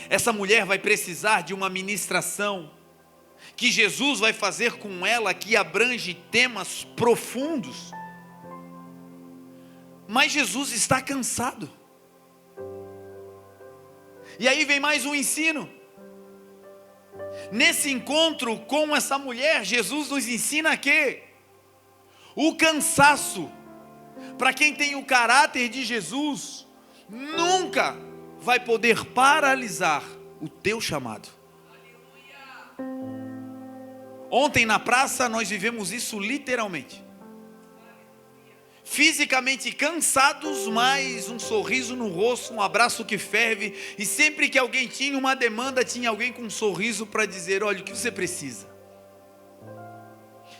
Essa mulher vai precisar de uma ministração que Jesus vai fazer com ela, que abrange temas profundos. Mas Jesus está cansado. E aí vem mais um ensino. Nesse encontro com essa mulher, Jesus nos ensina que o cansaço, para quem tem o caráter de Jesus, nunca vai poder paralisar o teu chamado. Ontem na praça nós vivemos isso literalmente. Fisicamente cansados, mas um sorriso no rosto, um abraço que ferve, e sempre que alguém tinha uma demanda, tinha alguém com um sorriso para dizer: olha, o que você precisa?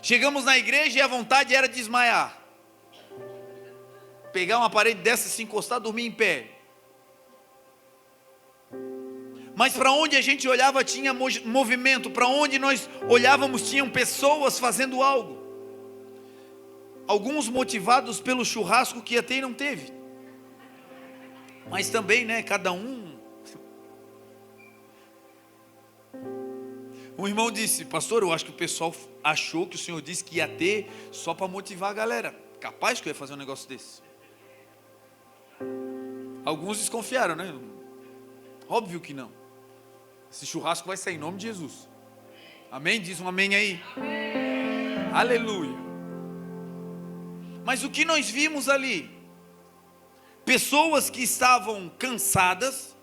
Chegamos na igreja e a vontade era desmaiar, pegar uma parede dessa, se encostar, dormir em pé. Mas para onde a gente olhava tinha movimento, para onde nós olhávamos tinham pessoas fazendo algo. Alguns motivados pelo churrasco que até não teve, mas também, né, cada um. Um irmão disse: pastor, eu acho que o pessoal achou que o senhor disse que ia ter só para motivar a galera. Capaz que eu ia fazer um negócio desse. Alguns desconfiaram, né? Óbvio que não. Esse churrasco vai sair em nome de Jesus. Amém? Diz um amém aí. Amém. Aleluia. Mas o que nós vimos ali? Pessoas que estavam cansadas,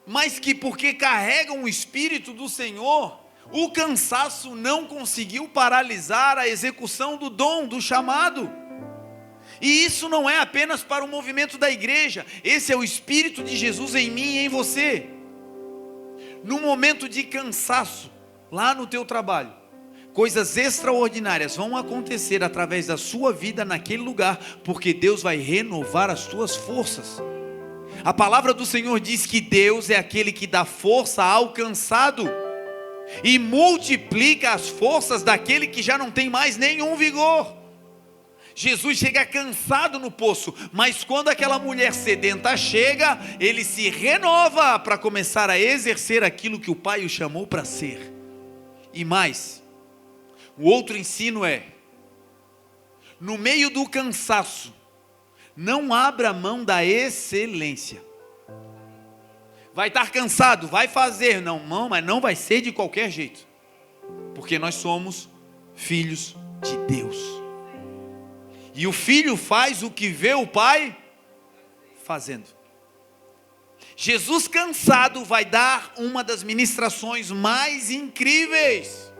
mas que porque carregam o Espírito do Senhor, o cansaço não conseguiu paralisar a execução do dom, do chamado. E isso não é apenas para o movimento da igreja, esse é o Espírito de Jesus em mim e em você. No momento de cansaço, lá no teu trabalho, coisas extraordinárias vão acontecer através da sua vida naquele lugar, porque Deus vai renovar as tuas forças. A palavra do Senhor diz que Deus é aquele que dá força ao cansado e multiplica as forças daquele que já não tem mais nenhum vigor. Jesus chega cansado no poço, mas quando aquela mulher sedenta chega, ele se renova para começar a exercer aquilo que o Pai o chamou para ser. E mais, o outro ensino é: no meio do cansaço, não abra mão da excelência. Vai estar cansado, vai fazer, não, mas não vai ser de qualquer jeito, porque nós somos filhos de Deus, e o filho faz o que vê o pai fazendo. Jesus cansado vai dar uma das ministrações mais incríveis.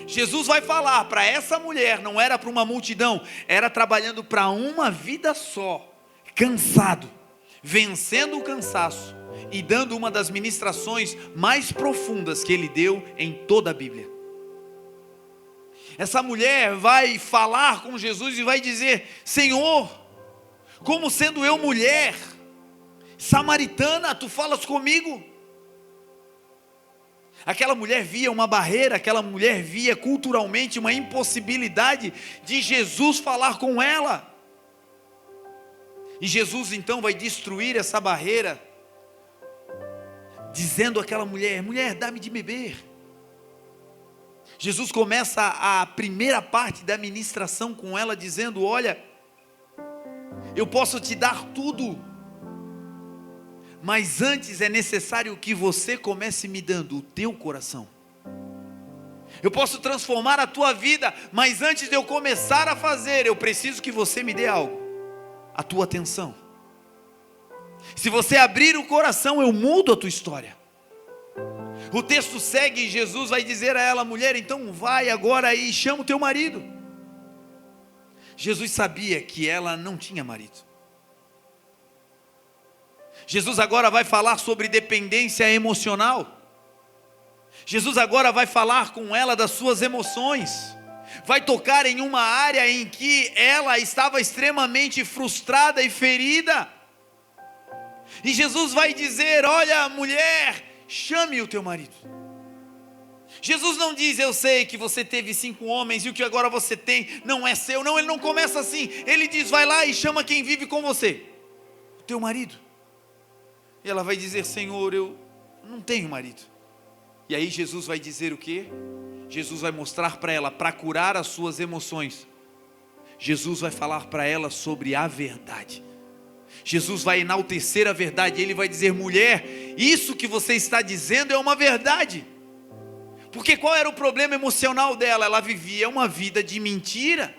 Jesus vai falar para essa mulher, não era para uma multidão, era trabalhando para uma vida só, cansado, vencendo o cansaço e dando uma das ministrações mais profundas que ele deu em toda a Bíblia. Essa mulher vai falar com Jesus e vai dizer: Senhor, como sendo eu mulher samaritana, tu falas comigo? Aquela mulher via uma barreira, aquela mulher via culturalmente uma impossibilidade de Jesus falar com ela. E Jesus então vai destruir essa barreira dizendo àquela mulher: mulher, dá-me de beber. Jesus começa a primeira parte da ministração com ela dizendo: olha, eu posso te dar tudo, mas antes é necessário que você comece me dando o teu coração. Eu posso transformar a tua vida, mas antes de eu começar a fazer, eu preciso que você me dê algo: a tua atenção. Se você abrir o coração, eu mudo a tua história. O texto segue e Jesus vai dizer a ela: mulher, então vai agora e chama o teu marido. Jesus sabia que ela não tinha marido. Jesus agora vai falar sobre dependência emocional. Jesus agora vai falar com ela das suas emoções. Vai tocar em uma área em que ela estava extremamente frustrada e ferida. E Jesus vai dizer: olha, mulher, chame o teu marido. Jesus não diz: eu sei que você teve 5 homens e o que agora você tem não é seu. Não, ele não começa assim. Ele diz: vai lá e chama quem vive com você, o teu marido. E ela vai dizer: Senhor, eu não tenho marido. E aí Jesus vai dizer o quê? Jesus vai mostrar para ela, para curar as suas emoções, Jesus vai falar para ela sobre a verdade. Jesus vai enaltecer a verdade. Ele vai dizer: mulher, isso que você está dizendo é uma verdade. Porque qual era o problema emocional dela? Ela vivia uma vida de mentira.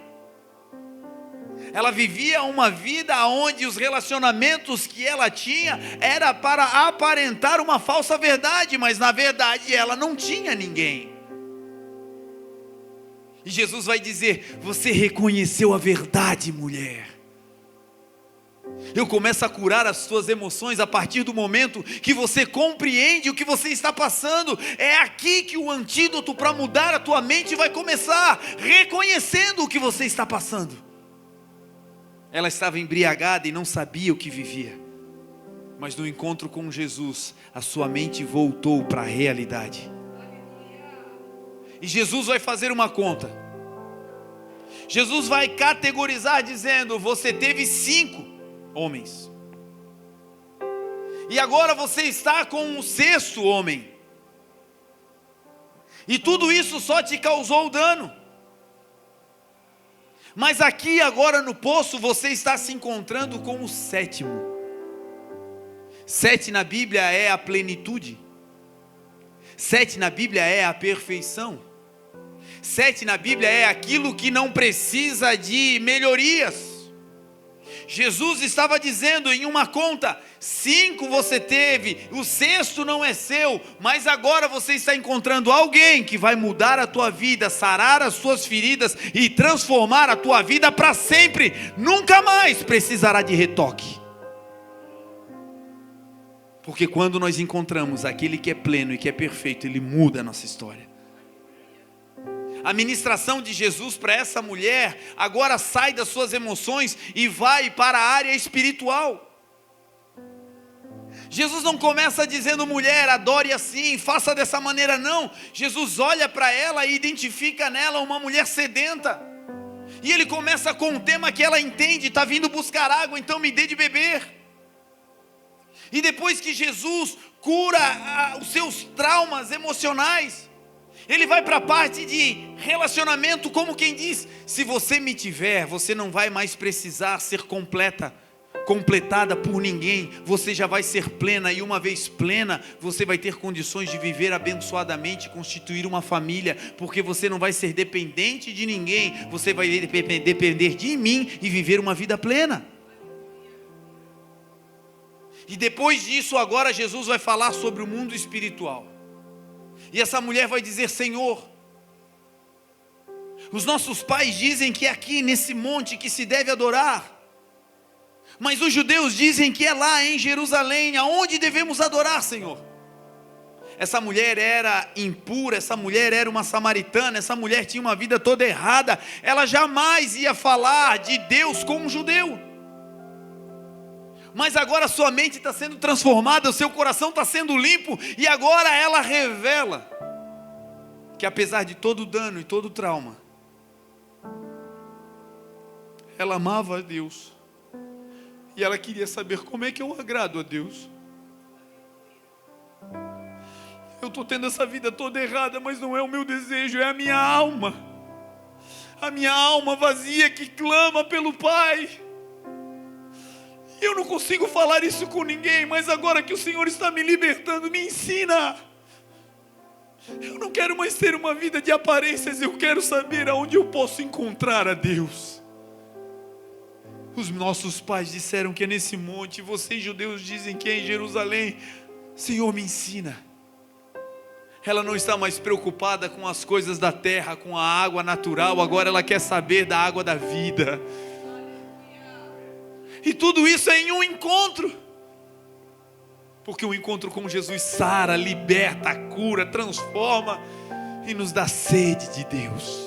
Ela vivia uma vida onde os relacionamentos que ela tinha era para aparentar uma falsa verdade, mas na verdade ela não tinha ninguém. E Jesus vai dizer: você reconheceu a verdade, mulher. Eu começo a curar as suas emoções a partir do momento que você compreende o que você está passando. É aqui que o antídoto para mudar a tua mente vai começar, reconhecendo o que você está passando. Ela estava embriagada e não sabia o que vivia, mas no encontro com Jesus, a sua mente voltou para a realidade. E Jesus vai fazer uma conta. Jesus vai categorizar dizendo: você teve 5 homens, e agora você está com um 6º homem, e tudo isso só te causou dano. Mas aqui agora no poço você está se encontrando com o 7º. 7 na Bíblia é a plenitude. 7 na Bíblia é a perfeição. 7 na Bíblia é aquilo que não precisa de melhorias. Jesus estava dizendo em uma conta: 5 você teve, o 6º não é seu, mas agora você está encontrando alguém que vai mudar a tua vida, sarar as suas feridas e transformar a tua vida para sempre. Nunca mais precisará de retoque. Porque quando nós encontramos aquele que é pleno e que é perfeito, ele muda a nossa história. A ministração de Jesus para essa mulher agora sai das suas emoções e vai para a área espiritual. Jesus não começa dizendo: mulher, adore assim, faça dessa maneira, não. Jesus olha para ela e identifica nela uma mulher sedenta. E ele começa com um tema que ela entende: está vindo buscar água, então me dê de beber. E depois que Jesus cura os seus traumas emocionais, ele vai para a parte de relacionamento, como quem diz: se você me tiver, você não vai mais precisar ser completada por ninguém, você já vai ser plena, e uma vez plena, você vai ter condições de viver abençoadamente, constituir uma família, porque você não vai ser dependente de ninguém, você vai depender de mim e viver uma vida plena. E depois disso, agora Jesus vai falar sobre o mundo espiritual. E essa mulher vai dizer: Senhor, os nossos pais dizem que é aqui nesse monte que se deve adorar, mas os judeus dizem que é lá em Jerusalém aonde devemos adorar, Senhor. Essa mulher era impura, essa mulher era uma samaritana, essa mulher tinha uma vida toda errada, ela jamais ia falar de Deus com um judeu. Mas agora sua mente está sendo transformada, o seu coração está sendo limpo, e agora ela revela que apesar de todo o dano e todo o trauma, ela amava a Deus, e ela queria saber: como é que eu agrado a Deus? Eu estou tendo essa vida toda errada, mas não é o meu desejo, é a minha alma. A minha alma vazia que clama pelo Pai. E eu não consigo falar isso com ninguém, mas agora que o Senhor está me libertando, me ensina. Eu não quero mais ter uma vida de aparências, eu quero saber aonde eu posso encontrar a Deus. Os nossos pais disseram que é nesse monte, vocês judeus dizem que é em Jerusalém. Senhor, me ensina. Ela não está mais preocupada com as coisas da terra, com a água natural, agora ela quer saber da água da vida. E tudo isso é em um encontro. Porque o encontro com Jesus sara, liberta, cura, transforma e nos dá sede de Deus.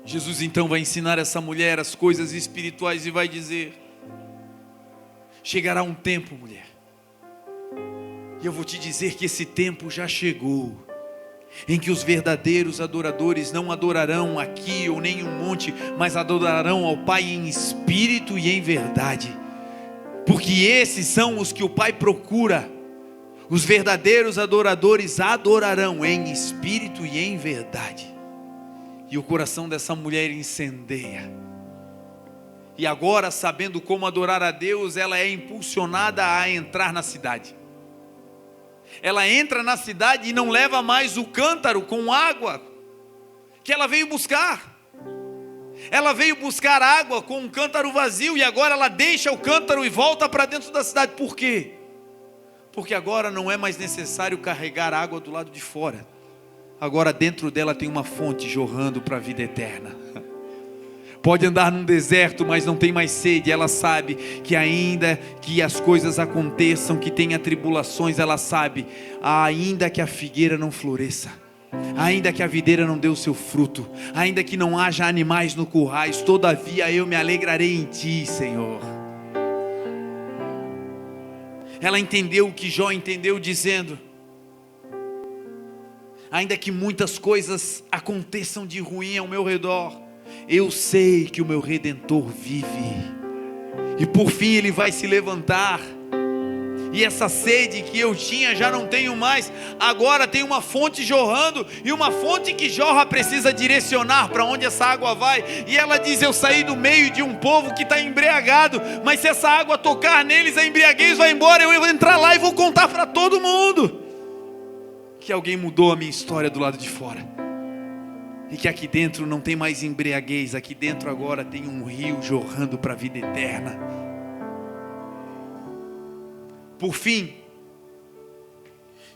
Jesus então vai ensinar essa mulher as coisas espirituais e vai dizer: chegará um tempo, mulher, e eu vou te dizer que esse tempo já chegou, em que os verdadeiros adoradores não adorarão aqui ou nem em um monte, mas adorarão ao Pai em espírito e em verdade. Porque esses são os que o Pai procura. Os verdadeiros adoradores adorarão em espírito e em verdade. E o coração dessa mulher incendeia. E agora, sabendo como adorar a Deus, ela é impulsionada a entrar na cidade. Ela entra na cidade e não leva mais o cântaro com água que ela veio buscar. Ela veio buscar água com um cântaro vazio e agora ela deixa o cântaro e volta para dentro da cidade. Por quê? Porque agora não é mais necessário carregar água do lado de fora. Agora dentro dela tem uma fonte jorrando para a vida eterna. Pode andar num deserto, mas não tem mais sede. Ela sabe que ainda que as coisas aconteçam, que tenha tribulações, ela sabe, ainda que a figueira não floresça, ainda que a videira não dê o seu fruto, ainda que não haja animais no currais, todavia eu me alegrarei em ti, Senhor. Ela entendeu o que Jó entendeu, dizendo: ainda que muitas coisas aconteçam de ruim ao meu redor, eu sei que o meu Redentor vive, e por fim ele vai se levantar. E essa sede que eu tinha já não tenho mais. Agora tem uma fonte jorrando, e uma fonte que jorra precisa direcionar para onde essa água vai. E ela diz: eu saí do meio de um povo que está embriagado, mas se essa água tocar neles, a embriaguez vai embora. Eu vou entrar lá e vou contar para todo mundo que alguém mudou a minha história do lado de fora, e que aqui dentro não tem mais embriaguez. Aqui dentro agora tem um rio jorrando para a vida eterna. Por fim,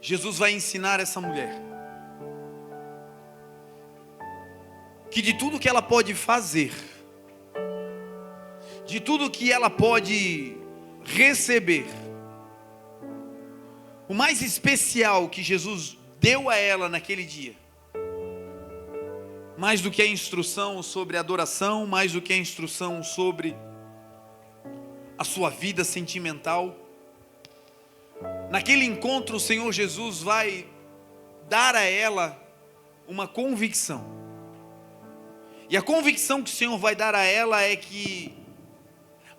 Jesus vai ensinar essa mulher que de tudo que ela pode fazer, de tudo que ela pode receber, o mais especial que Jesus deu a ela naquele dia, mais do que a instrução sobre adoração, mais do que a instrução sobre a sua vida sentimental, naquele encontro o Senhor Jesus vai dar a ela uma convicção. E a convicção que o Senhor vai dar a ela é que,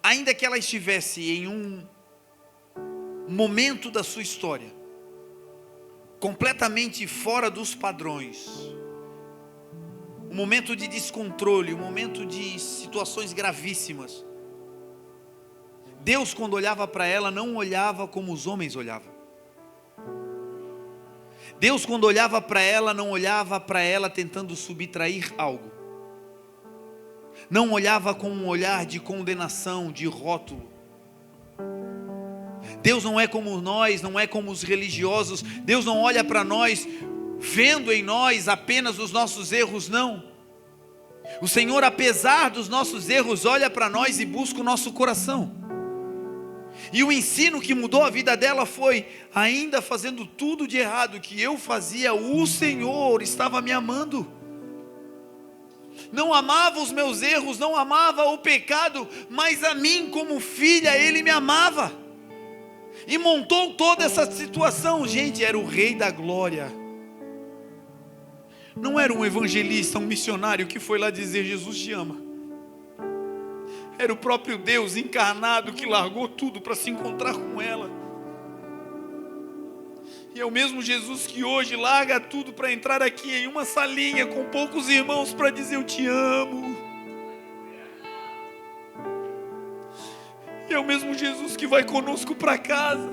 ainda que ela estivesse em um momento da sua história completamente fora dos padrões, um momento de descontrole, um momento de situações gravíssimas, Deus, quando olhava para ela, não olhava como os homens olhavam. Deus, quando olhava para ela, não olhava para ela tentando subtrair algo. Não olhava com um olhar de condenação, de rótulo. Deus não é como nós, não é como os religiosos. Deus não olha para nós vendo em nós apenas os nossos erros, não. O Senhor, apesar dos nossos erros, olha para nós e busca o nosso coração. E o ensino que mudou a vida dela foi: ainda fazendo tudo de errado que eu fazia, o Senhor estava me amando. Não amava os meus erros, não amava o pecado, mas a mim como filha Ele me amava. E montou toda essa situação. Gente, era o Rei da Glória. Não era um evangelista, um missionário que foi lá dizer: Jesus te ama. Era o próprio Deus encarnado que largou tudo para se encontrar com ela. E é o mesmo Jesus que hoje larga tudo para entrar aqui em uma salinha com poucos irmãos para dizer eu te amo. E é o mesmo Jesus que vai conosco para casa.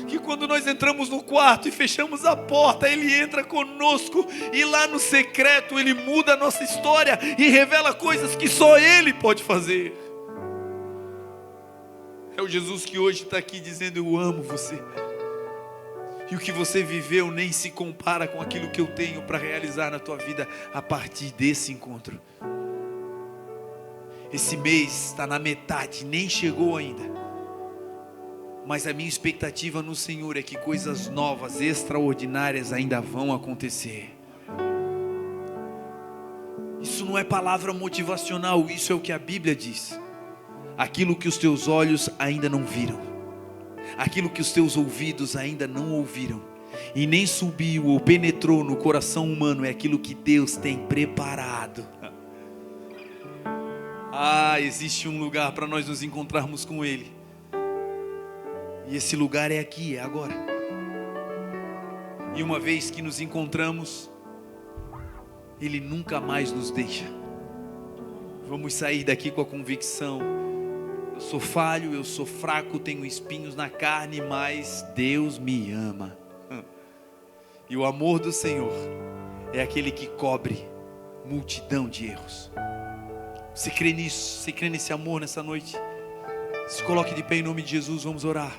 Que quando nós entramos no quarto e fechamos a porta, Ele entra conosco e lá no secreto Ele muda a nossa história e revela coisas que só Ele pode fazer. É o Jesus que hoje está aqui dizendo eu amo você. E o que você viveu nem se compara com aquilo que eu tenho para realizar na tua vida a partir desse encontro. Esse mês está na metade, nem chegou ainda. Mas a minha expectativa no Senhor é que coisas novas, extraordinárias ainda vão acontecer. Isso não é palavra motivacional, isso é o que a Bíblia diz. Aquilo que os teus olhos ainda não viram, aquilo que os teus ouvidos ainda não ouviram, e nem subiu ou penetrou no coração humano, é aquilo que Deus tem preparado. Existe um lugar para nós nos encontrarmos com Ele. E esse lugar é aqui, é agora. E uma vez que nos encontramos, Ele nunca mais nos deixa. Vamos sair daqui com a convicção: eu sou falho, eu sou fraco, tenho espinhos na carne, mas Deus me ama. E o amor do Senhor é aquele que cobre multidão de erros. Você crê nisso? Você crê nesse amor nessa noite? Se coloque de pé em nome de Jesus, vamos orar.